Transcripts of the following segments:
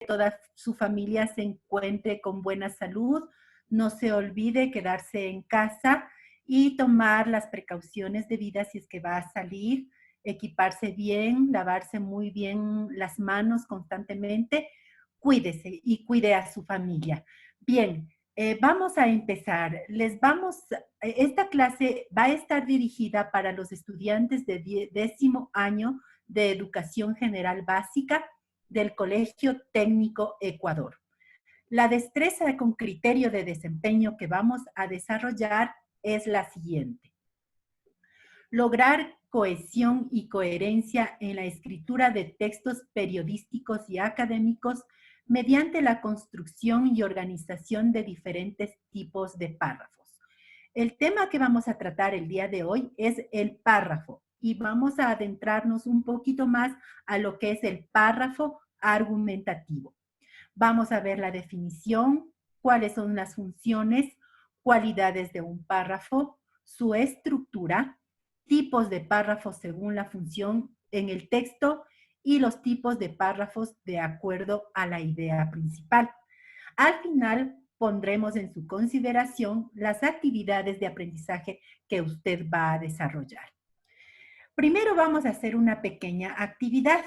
toda su familia se encuentre con buena salud. No se olvide quedarse en casa y tomar las precauciones debidas si es que va a salir, equiparse bien, lavarse muy bien las manos constantemente. Cuídese y cuide a su familia. Bien, vamos a empezar. Esta clase va a estar dirigida para los estudiantes de 10º año de Educación General Básica del Colegio Técnico Ecuador. La destreza con criterio de desempeño que vamos a desarrollar es la siguiente. Lograr cohesión y coherencia en la escritura de textos periodísticos y académicos mediante la construcción y organización de diferentes tipos de párrafos. El tema que vamos a tratar el día de hoy es el párrafo y vamos a adentrarnos un poquito más a lo que es el párrafo argumentativo. Vamos a ver la definición, cuáles son las funciones, cualidades de un párrafo, su estructura, tipos de párrafos según la función en el texto y los tipos de párrafos de acuerdo a la idea principal. Al final, pondremos en su consideración las actividades de aprendizaje que usted va a desarrollar. Primero vamos a hacer una pequeña actividad,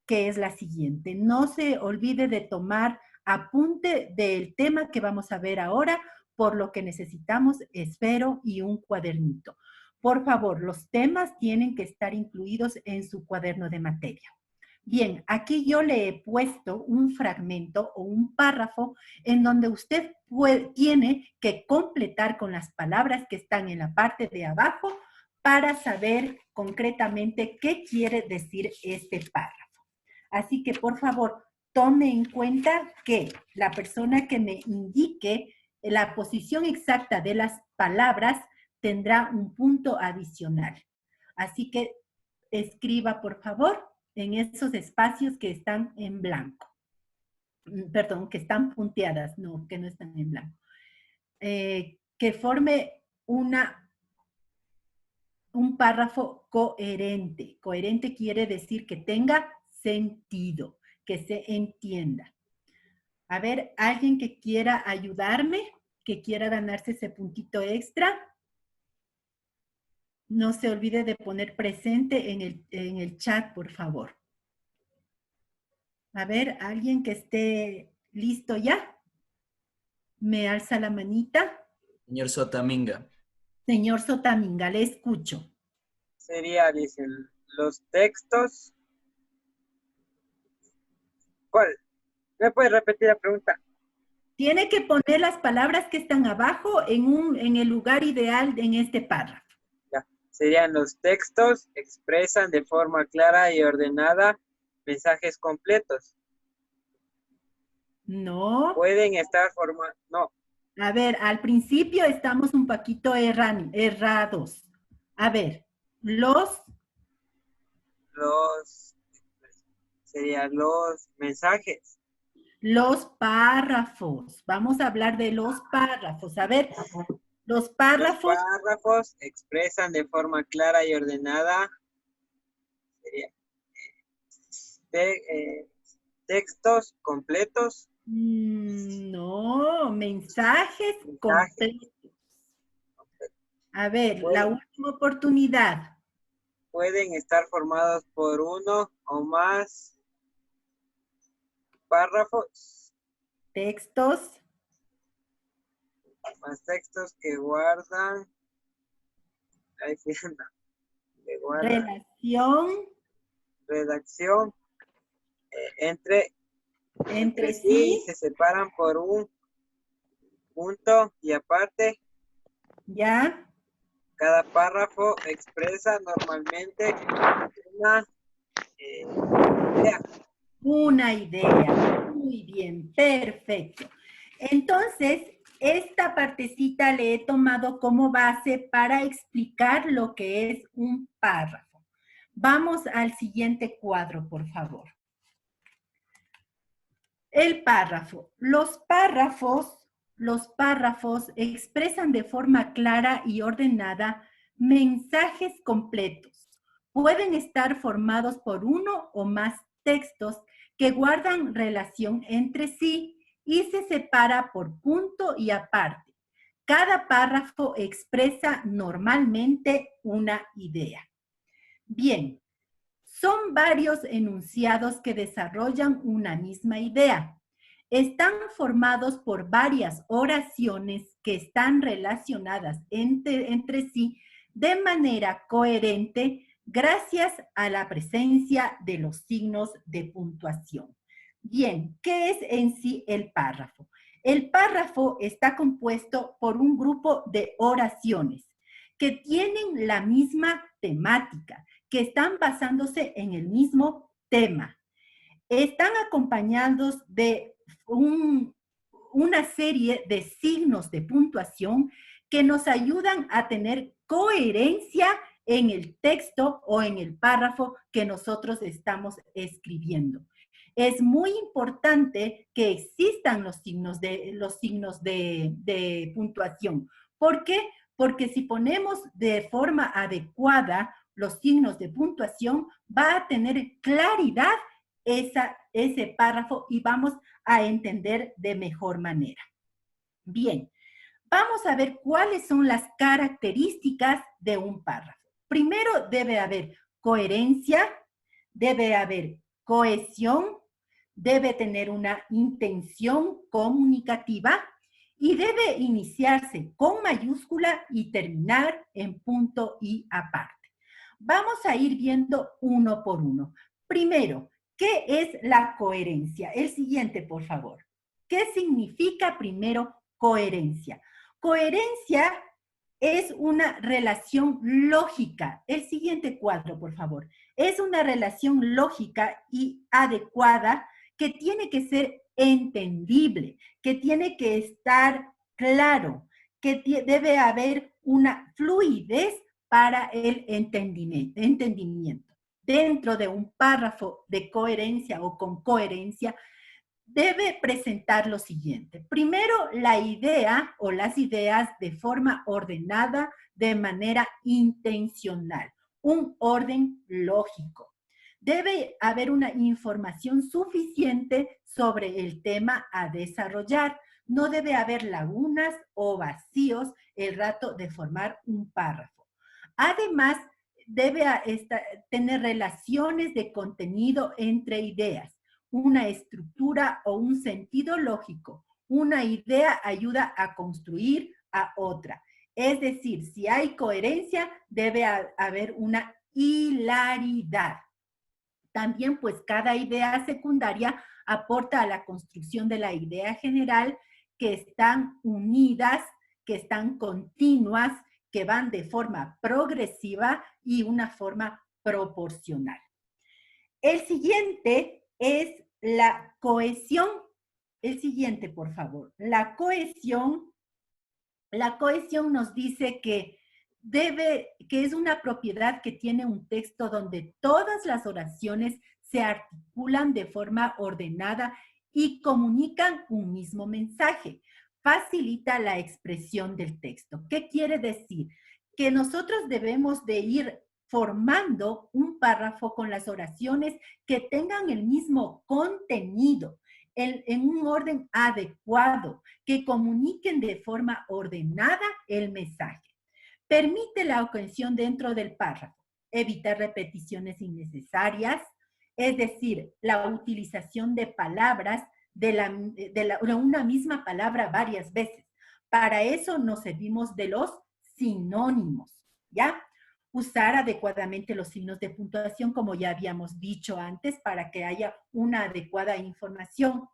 que es la siguiente. No se olvide de tomar apunte del tema que vamos a ver ahora, por lo que necesitamos esfero y un cuadernito. Por favor, los temas tienen que estar incluidos en su cuaderno de materia. Bien, aquí yo le he puesto un fragmento o un párrafo en donde usted tiene que completar con las palabras que están en la parte de abajo para saber concretamente qué quiere decir este párrafo. Así que, por favor, tome en cuenta que la persona que me indique la posición exacta de las palabras tendrá un punto adicional. Así que escriba, por favor, en esos espacios que están en blanco. Perdón, que están punteadas, no, que no están en blanco. Que forme un párrafo coherente. Coherente quiere decir que tenga sentido, que se entienda. A ver, ¿alguien que quiera ayudarme? ¿Que quiera ganarse ese puntito extra? No se olvide de poner presente en el chat, por favor. A ver, ¿alguien que esté listo ya? ¿Me alza la manita? Señor Sotaminga. Señor Sotaminga, le escucho. Sería, dicen, los textos. ¿Cuál? ¿Me puede repetir la pregunta? Tiene que poner las palabras que están abajo en el lugar ideal en este párrafo. Ya. Serían los textos expresan de forma clara y ordenada mensajes completos. No. Pueden estar formados. No. A ver, al principio estamos un poquito errados. A ver, Serían los mensajes. Los párrafos. Vamos a hablar de los párrafos. A ver, los párrafos. Los párrafos expresan de forma clara y ordenada textos completos. No, mensajes completos. A ver, la última oportunidad. Pueden estar formados por uno o más párrafos. Textos. Más textos que guardan. Ahí sí, que guardan. Redacción. Entre sí se separan por un punto y aparte. Ya. Cada párrafo expresa normalmente una idea. Muy bien, perfecto. Entonces, esta partecita le he tomado como base para explicar lo que es un párrafo. Vamos al siguiente cuadro, por favor. El párrafo. Los párrafos expresan de forma clara y ordenada mensajes completos. Pueden estar formados por uno o más textos que guardan relación entre sí y se separa por punto y aparte. Cada párrafo expresa normalmente una idea. Bien, son varios enunciados que desarrollan una misma idea. Están formados por varias oraciones que están relacionadas entre sí de manera coherente gracias a la presencia de los signos de puntuación. Bien, ¿qué es en sí el párrafo? El párrafo está compuesto por un grupo de oraciones que tienen la misma temática, que están basándose en el mismo tema. Están acompañados de una serie de signos de puntuación que nos ayudan a tener coherencia en el texto o en el párrafo que nosotros estamos escribiendo. Es muy importante que existan los signos de puntuación. ¿Por qué? Porque si ponemos de forma adecuada los signos de puntuación, va a tener claridad ese párrafo y vamos a entender de mejor manera. Bien, vamos a ver cuáles son las características de un párrafo. Primero, debe haber coherencia, debe haber cohesión, debe tener una intención comunicativa y debe iniciarse con mayúscula y terminar en punto y aparte. Vamos a ir viendo uno por uno. Primero, ¿qué es la coherencia? El siguiente, por favor. ¿Qué significa primero coherencia? Coherencia es una relación lógica. El siguiente cuadro, por favor. Es una relación lógica y adecuada que tiene que ser entendible, que tiene que estar claro, que debe haber una fluidez para el entendimiento. Dentro de un párrafo de coherencia o con coherencia, debe presentar lo siguiente. Primero, la idea o las ideas de forma ordenada, de manera intencional, un orden lógico. Debe haber una información suficiente sobre el tema a desarrollar. No debe haber lagunas o vacíos el rato de formar un párrafo. Además, debe tener relaciones de contenido entre ideas, una estructura o un sentido lógico. Una idea ayuda a construir a otra. Es decir, si hay coherencia, debe haber una hilaridad. También, pues, cada idea secundaria aporta a la construcción de la idea general, que están unidas, que están continuas, que van de forma progresiva y una forma proporcional. El siguiente es la cohesión. El siguiente, por favor. La cohesión nos dice que es una propiedad que tiene un texto donde todas las oraciones se articulan de forma ordenada y comunican un mismo mensaje. Facilita la expresión del texto. ¿Qué quiere decir? Que nosotros debemos de ir formando un párrafo con las oraciones que tengan el mismo contenido, en un orden adecuado, que comuniquen de forma ordenada el mensaje. Permite la cohesión dentro del párrafo, evita repeticiones innecesarias, es decir, la utilización de palabras de una misma palabra varias veces. Para eso nos servimos de los sinónimos, ¿ya? Usar adecuadamente los signos de puntuación, como ya habíamos dicho antes, para que haya una adecuada información.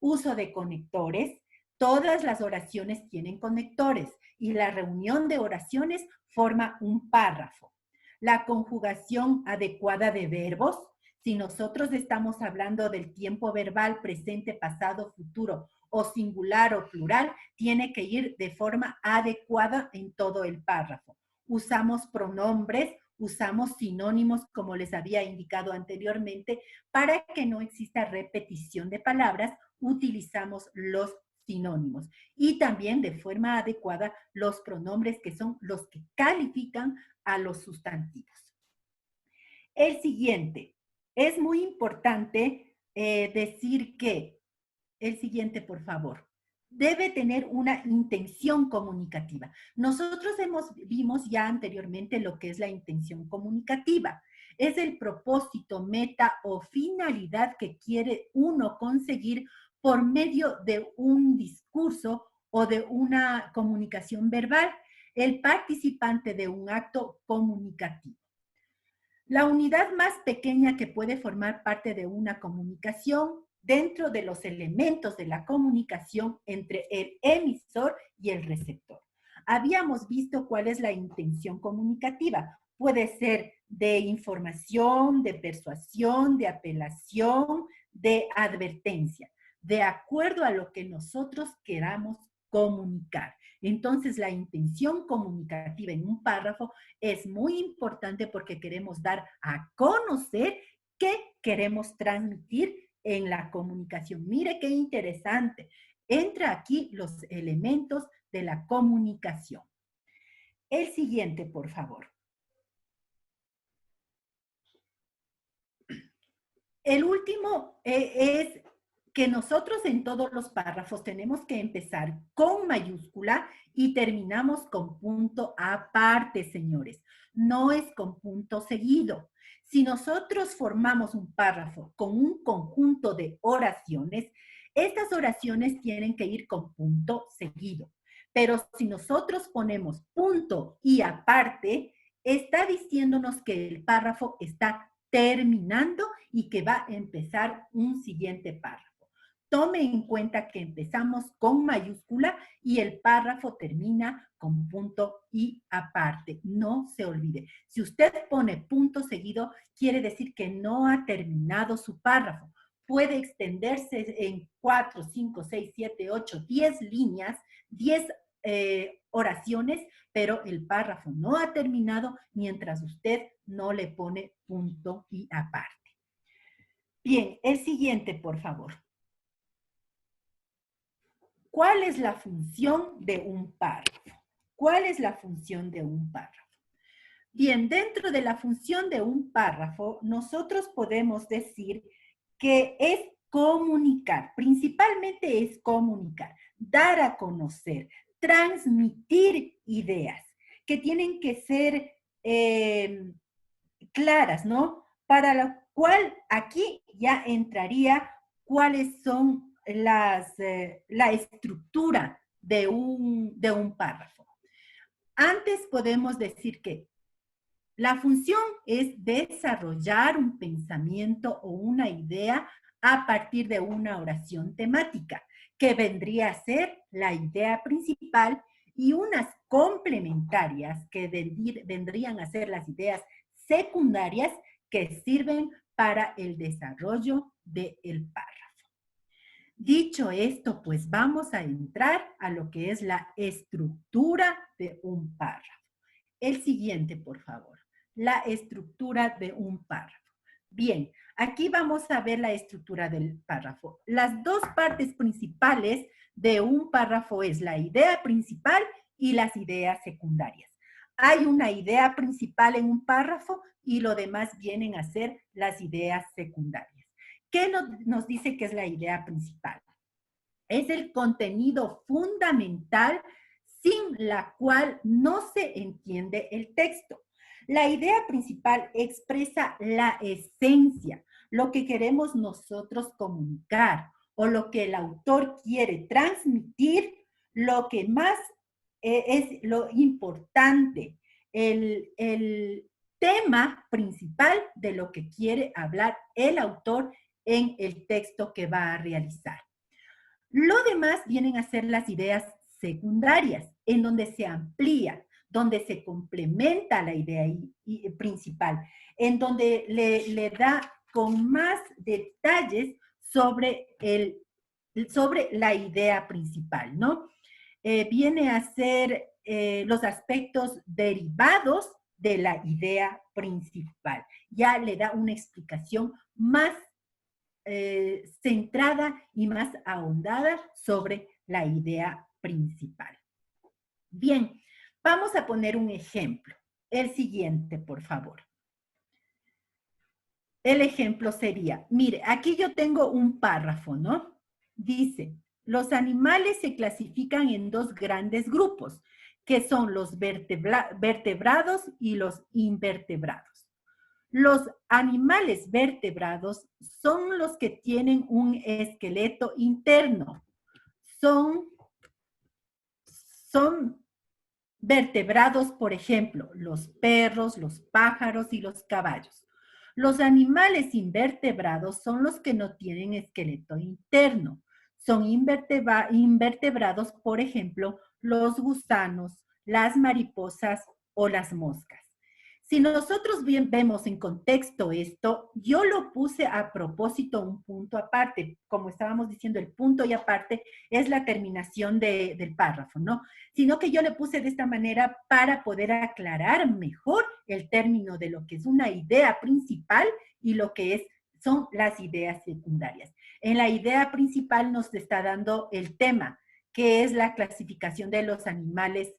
Uso de conectores. Todas las oraciones tienen conectores y la reunión de oraciones forma un párrafo. La conjugación adecuada de verbos. Si nosotros estamos hablando del tiempo verbal, presente, pasado, futuro, o singular o plural, tiene que ir de forma adecuada en todo el párrafo. Usamos pronombres, usamos sinónimos, como les había indicado anteriormente, para que no exista repetición de palabras, utilizamos los sinónimos. Y también de forma adecuada los pronombres, que son los que califican a los sustantivos. El siguiente. Es muy importante decir que, el siguiente, por favor, debe tener una intención comunicativa. Nosotros vimos ya anteriormente lo que es la intención comunicativa. Es el propósito, meta o finalidad que quiere uno conseguir por medio de un discurso o de una comunicación verbal, el participante de un acto comunicativo. La unidad más pequeña que puede formar parte de una comunicación dentro de los elementos de la comunicación entre el emisor y el receptor. Habíamos visto cuál es la intención comunicativa. Puede ser de información, de persuasión, de apelación, de advertencia, de acuerdo a lo que nosotros queramos comunicar. Entonces, la intención comunicativa en un párrafo es muy importante porque queremos dar a conocer qué queremos transmitir en la comunicación. Mire qué interesante. Entra aquí los elementos de la comunicación. El siguiente, por favor. El último es que nosotros en todos los párrafos tenemos que empezar con mayúscula y terminamos con punto aparte, señores. No es con punto seguido. Si nosotros formamos un párrafo con un conjunto de oraciones, estas oraciones tienen que ir con punto seguido. Pero si nosotros ponemos punto y aparte, está diciéndonos que el párrafo está terminando y que va a empezar un siguiente párrafo. Tome en cuenta que empezamos con mayúscula y el párrafo termina con punto y aparte. No se olvide. Si usted pone punto seguido, quiere decir que no ha terminado su párrafo. Puede extenderse en 4, 5, 6, 7, 8, 10 líneas, 10 oraciones, pero el párrafo no ha terminado mientras usted no le pone punto y aparte. Bien, el siguiente, por favor. ¿Cuál es la función de un párrafo? ¿Cuál es la función de un párrafo? Bien, dentro de la función de un párrafo, nosotros podemos decir que es comunicar, principalmente es comunicar, dar a conocer, transmitir ideas que tienen que ser claras, ¿no? Para lo cual aquí ya entraría cuáles son la estructura de un párrafo. Antes podemos decir que la función es desarrollar un pensamiento o una idea a partir de una oración temática, que vendría a ser la idea principal y unas complementarias que vendrían a ser las ideas secundarias que sirven para el desarrollo del párrafo. Dicho esto, pues vamos a entrar a lo que es la estructura de un párrafo. El siguiente, por favor. La estructura de un párrafo. Bien, aquí vamos a ver la estructura del párrafo. Las dos partes principales de un párrafo es la idea principal y las ideas secundarias. Hay una idea principal en un párrafo y lo demás vienen a ser las ideas secundarias. ¿Qué nos dice que es la idea principal? Es el contenido fundamental sin la cual no se entiende el texto. La idea principal expresa la esencia, lo que queremos nosotros comunicar o lo que el autor quiere transmitir, lo que más es lo importante, el tema principal de lo que quiere hablar el autor en el texto que va a realizar. Lo demás vienen a ser las ideas secundarias, en donde se amplía, donde se complementa la idea principal, en donde le da con más detalles sobre la idea principal, ¿no? Viene a ser los aspectos derivados de la idea principal. Ya le da una explicación más centrada y más ahondada sobre la idea principal. Bien, vamos a poner un ejemplo. El siguiente, por favor. el ejemplo sería, mire, aquí yo tengo un párrafo, ¿no? Dice, los animales se clasifican en dos grandes grupos, que son los vertebrados y los invertebrados. Los animales vertebrados son los que tienen un esqueleto interno. Son vertebrados, por ejemplo, los perros, los pájaros y los caballos. Los animales invertebrados son los que no tienen esqueleto interno. Son invertebrados, por ejemplo, los gusanos, las mariposas o las moscas. Si nosotros bien vemos en contexto esto, yo lo puse a propósito un punto aparte. Como estábamos diciendo, el punto y aparte es la terminación del párrafo, ¿no? Sino que yo le puse de esta manera para poder aclarar mejor el término de lo que es una idea principal y lo que son las ideas secundarias. En la idea principal nos está dando el tema, que es la clasificación de los animales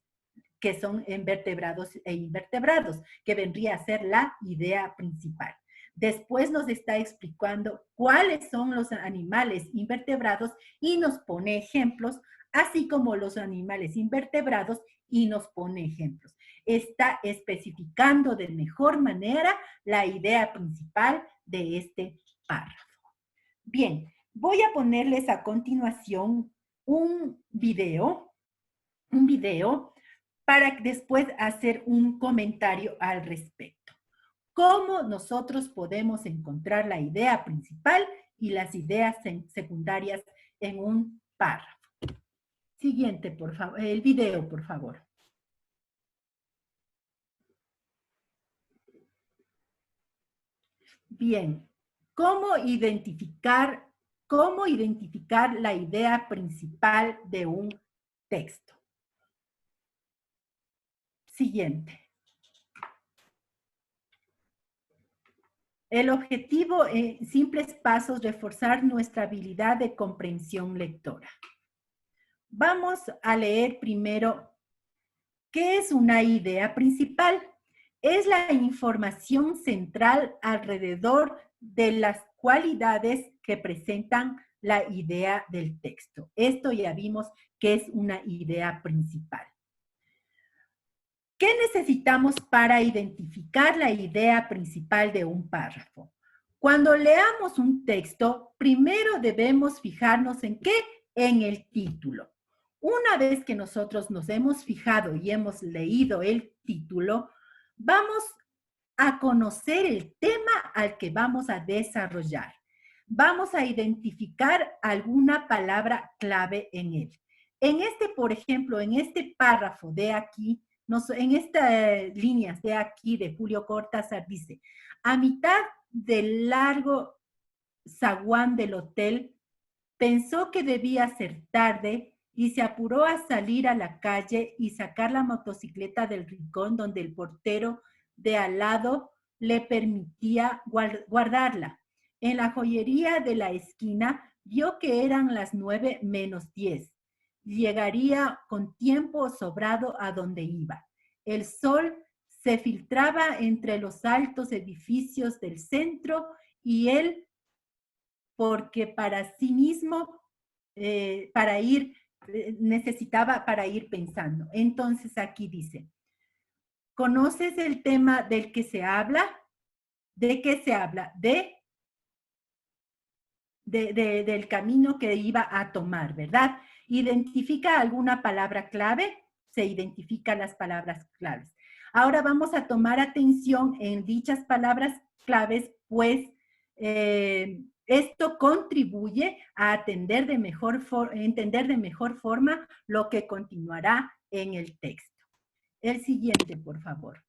que son vertebrados e invertebrados, que vendría a ser la idea principal. Después nos está explicando cuáles son los animales invertebrados y nos pone ejemplos, así como los animales invertebrados y nos pone ejemplos. Está especificando de mejor manera la idea principal de este párrafo. Bien, voy a ponerles a continuación un video para después hacer un comentario al respecto. ¿Cómo nosotros podemos encontrar la idea principal y las ideas secundarias en un párrafo? Siguiente, por favor, el video, por favor. Bien, ¿cómo identificar la idea principal de un texto? Siguiente. El objetivo, en simples pasos, reforzar nuestra habilidad de comprensión lectora. Vamos a leer primero, ¿qué es una idea principal? Es la información central alrededor de las cualidades que presentan la idea del texto. Esto ya vimos que es una idea principal. ¿Qué necesitamos para identificar la idea principal de un párrafo? Cuando leamos un texto, primero debemos fijarnos ¿en qué? En el título. Una vez que nosotros nos hemos fijado y hemos leído el título, vamos a conocer el tema al que vamos a desarrollar. Vamos a identificar alguna palabra clave en él. En este, por ejemplo, en este párrafo de aquí, en estas líneas de aquí de Julio Cortázar dice, a mitad del largo zaguán del hotel, pensó que debía ser tarde y se apuró a salir a la calle y sacar la motocicleta del rincón donde el portero de al lado le permitía guardarla. En la joyería de la esquina vio que eran las 9 menos 10. Llegaría con tiempo sobrado a donde iba. El sol se filtraba entre los altos edificios del centro y él, porque para sí mismo, necesitaba para ir pensando. Entonces aquí dice, ¿conoces el tema del que se habla? ¿De qué se habla? Del camino que iba a tomar, ¿verdad? ¿Identifica alguna palabra clave? Se identifican las palabras claves. Ahora vamos a tomar atención en dichas palabras claves, pues esto contribuye a entender de mejor forma lo que continuará en el texto. El siguiente, por favor.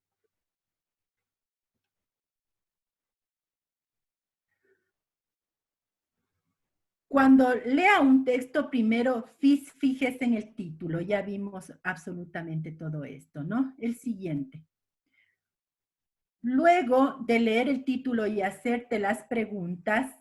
Cuando lea un texto, primero fíjese en el título. Ya vimos absolutamente todo esto, ¿no? El siguiente. Luego de leer el título y hacerte las preguntas,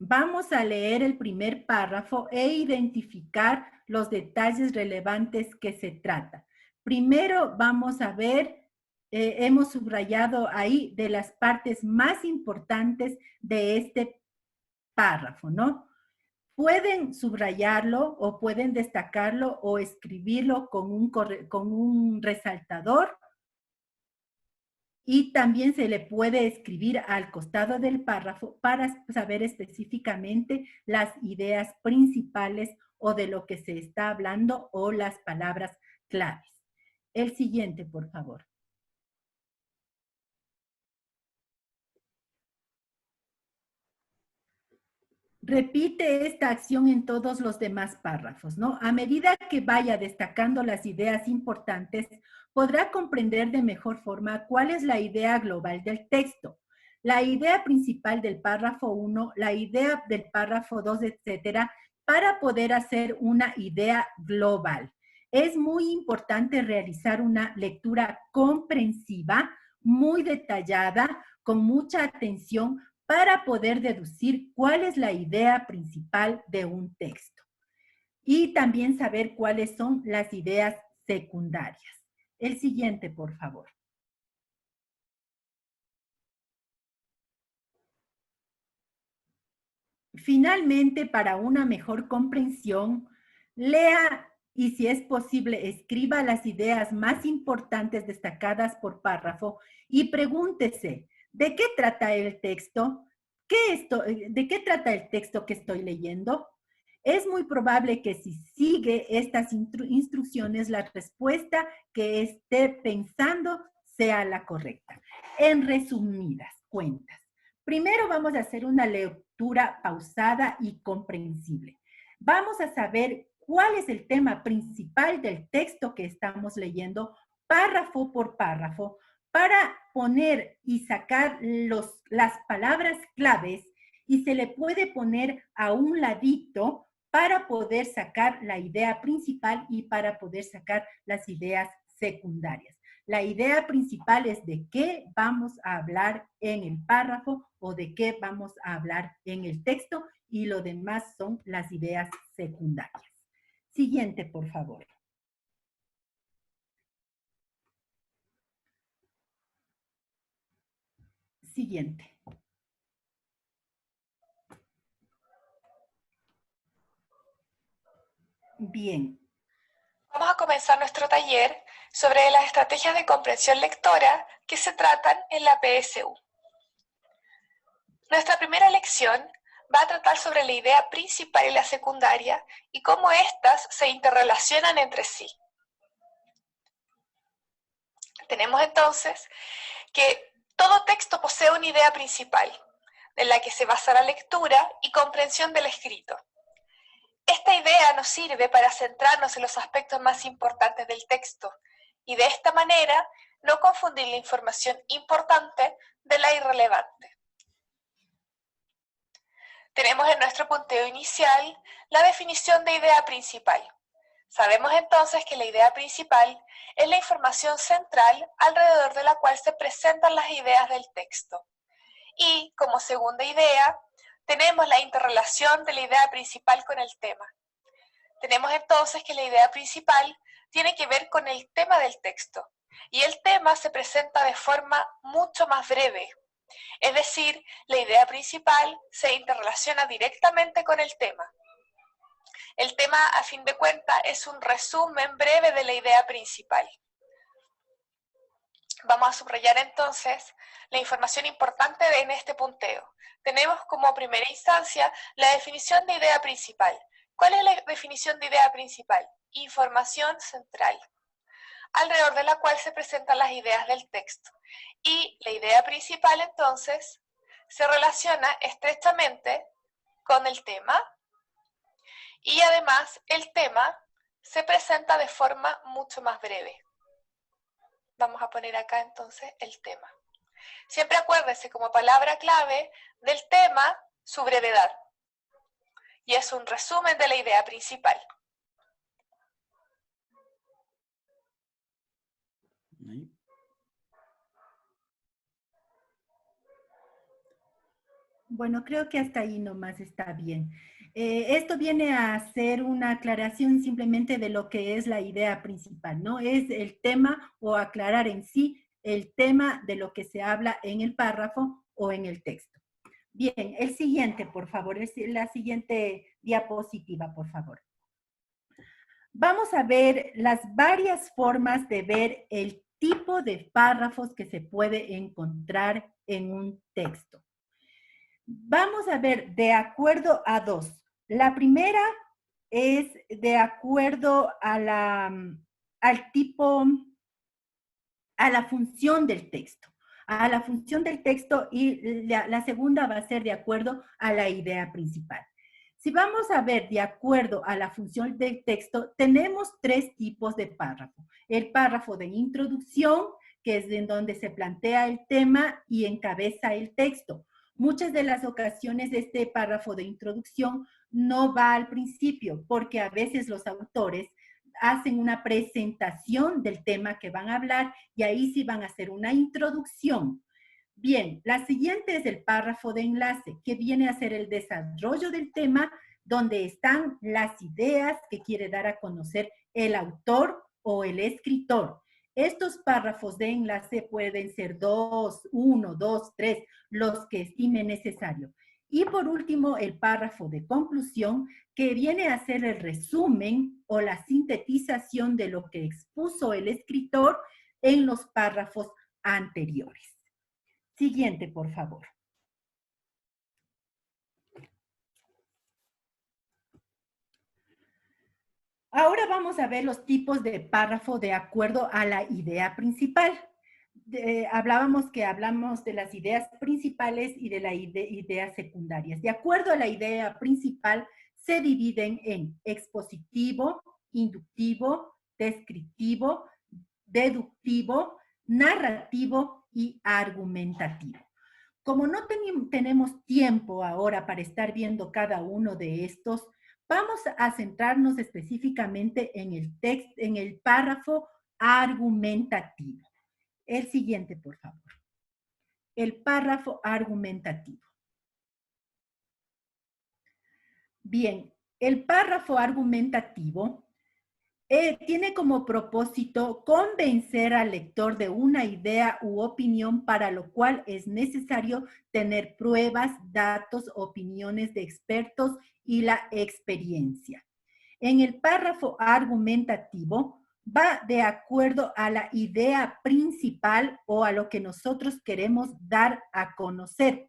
vamos a leer el primer párrafo e identificar los detalles relevantes que se trata. Primero vamos a ver hemos subrayado ahí de las partes más importantes de este párrafo, ¿no? Pueden subrayarlo o pueden destacarlo o escribirlo con un resaltador, y también se le puede escribir al costado del párrafo para saber específicamente las ideas principales o de lo que se está hablando o las palabras claves. El siguiente, por favor. Repite esta acción en todos los demás párrafos, ¿no? A medida que vaya destacando las ideas importantes, podrá comprender de mejor forma cuál es la idea global del texto, la idea principal del párrafo 1, la idea del párrafo 2, etcétera, para poder hacer una idea global. Es muy importante realizar una lectura comprensiva, muy detallada, con mucha atención, para poder deducir cuál es la idea principal de un texto y también saber cuáles son las ideas secundarias. El siguiente, por favor. Finalmente, para una mejor comprensión, lea y, si es posible, escriba las ideas más importantes destacadas por párrafo y pregúntese, ¿de qué trata el texto? ¿De qué trata el texto que estoy leyendo? Es muy probable que si sigue estas instrucciones, la respuesta que esté pensando sea la correcta. En resumidas cuentas, primero vamos a hacer una lectura pausada y comprensible. Vamos a saber cuál es el tema principal del texto que estamos leyendo, párrafo por párrafo, para poner y sacar las palabras claves, y se le puede poner a un ladito para poder sacar la idea principal y para poder sacar las ideas secundarias. La idea principal es de qué vamos a hablar en el párrafo o de qué vamos a hablar en el texto, y lo demás son las ideas secundarias. Siguiente, por favor. Siguiente. Bien. Vamos a comenzar nuestro taller sobre las estrategias de comprensión lectora que se tratan en la PSU. Nuestra primera lección va a tratar sobre la idea principal y la secundaria y cómo éstas se interrelacionan entre sí. Tenemos entonces que todo texto posee una idea principal, en la que se basa la lectura y comprensión del escrito. Esta idea nos sirve para centrarnos en los aspectos más importantes del texto y de esta manera no confundir la información importante de la irrelevante. Tenemos en nuestro punteo inicial la definición de idea principal. Sabemos entonces que la idea principal es la información central alrededor de la cual se presentan las ideas del texto. Y como segunda idea, tenemos la interrelación de la idea principal con el tema. Tenemos entonces que la idea principal tiene que ver con el tema del texto, y el tema se presenta de forma mucho más breve. Es decir, la idea principal se interrelaciona directamente con el tema. El tema, a fin de cuentas, es un resumen breve de la idea principal. Vamos a subrayar entonces la información importante en este punteo. Tenemos como primera instancia la definición de idea principal. ¿Cuál es la definición de idea principal? Información central, alrededor de la cual se presentan las ideas del texto. Y la idea principal entonces se relaciona estrechamente con el tema, y además el tema se presenta de forma mucho más breve. Vamos a poner acá entonces el tema. Siempre acuérdense como palabra clave del tema su brevedad. Y es un resumen de la idea principal. Bueno, creo que hasta ahí nomás está bien. Esto viene a ser una aclaración simplemente de lo que es la idea principal, ¿no? Es el tema, o aclarar en sí el tema de lo que se habla en el párrafo o en el texto. Bien, el siguiente, por favor, es la siguiente diapositiva, por favor. Vamos a ver las varias formas de ver el tipo de párrafos que se puede encontrar en un texto. Vamos a ver de acuerdo a dos. La primera es de acuerdo a al tipo, a la función del texto. A la función del texto y la segunda va a ser de acuerdo a la idea principal. Si vamos a ver de acuerdo a la función del texto, tenemos tres tipos de párrafo. El párrafo de introducción, que es en donde se plantea el tema y encabeza el texto. Muchas de las ocasiones este párrafo de introducción no va al principio, porque a veces los autores hacen una presentación del tema que van a hablar y ahí sí van a hacer una introducción. Bien, la siguiente es el párrafo de enlace, que viene a ser el desarrollo del tema, donde están las ideas que quiere dar a conocer el autor o el escritor. Estos párrafos de enlace pueden ser 2, 1, 2, 3, los que estime necesario. Y por último, el párrafo de conclusión, que viene a ser el resumen o la sintetización de lo que expuso el escritor en los párrafos anteriores. Siguiente, por favor. Ahora vamos a ver los tipos de párrafo de acuerdo a la idea principal. Hablamos de las ideas principales y de las ideas secundarias. De acuerdo a la idea principal, se dividen en expositivo, inductivo, descriptivo, deductivo, narrativo y argumentativo. Como no tenemos tiempo ahora para estar viendo cada uno de estos, vamos a centrarnos específicamente en el párrafo argumentativo. El siguiente, por favor. El párrafo argumentativo. Bien, el párrafo argumentativo tiene como propósito convencer al lector de una idea u opinión, para lo cual es necesario tener pruebas, datos, opiniones de expertos y la experiencia. En el párrafo argumentativo va de acuerdo a la idea principal o a lo que nosotros queremos dar a conocer.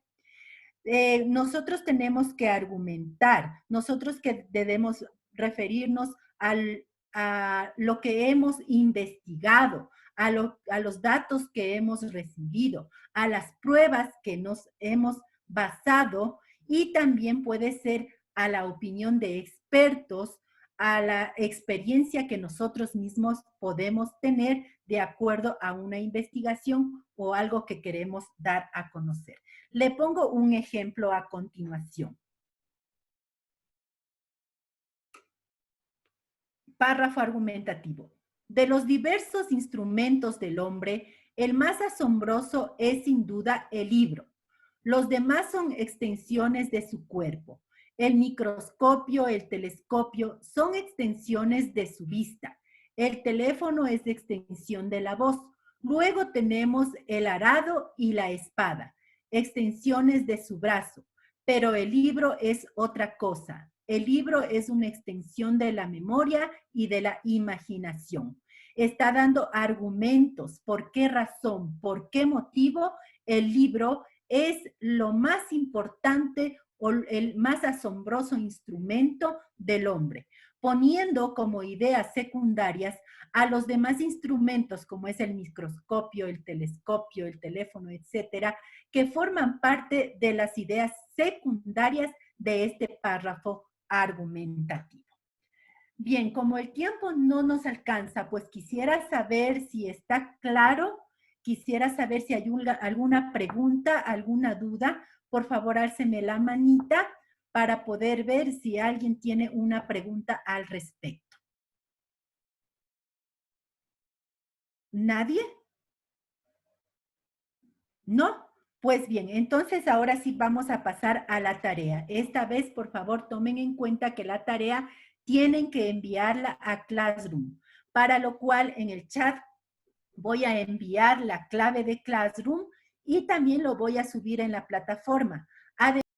Nosotros tenemos que argumentar, nosotros que debemos referirnos a lo que hemos investigado, a los datos que hemos recibido, a las pruebas que nos hemos basado, y también puede ser a la opinión de expertos, a la experiencia que nosotros mismos podemos tener de acuerdo a una investigación o algo que queremos dar a conocer. Le pongo un ejemplo a continuación. Párrafo argumentativo. De los diversos instrumentos del hombre, el más asombroso es sin duda el libro. Los demás son extensiones de su cuerpo. El microscopio, el telescopio son extensiones de su vista. El teléfono es extensión de la voz. Luego tenemos el arado y la espada, extensiones de su brazo. Pero el libro es otra cosa. El libro es una extensión de la memoria y de la imaginación. Está dando argumentos, por qué razón, por qué motivo el libro es lo más importante o el más asombroso instrumento del hombre, poniendo como ideas secundarias a los demás instrumentos, como es el microscopio, el telescopio, el teléfono, etcétera, que forman parte de las ideas secundarias de este párrafo argumentativo. Bien, como el tiempo no nos alcanza, pues quisiera saber si está claro, quisiera saber si hay alguna pregunta, alguna duda. Por favor, álceme la manita para poder ver si alguien tiene una pregunta al respecto. ¿Nadie? ¿No? Pues bien, entonces ahora sí vamos a pasar a la tarea. Esta vez, por favor, tomen en cuenta que la tarea tienen que enviarla a Classroom, para lo cual en el chat voy a enviar la clave de Classroom y también lo voy a subir en la plataforma.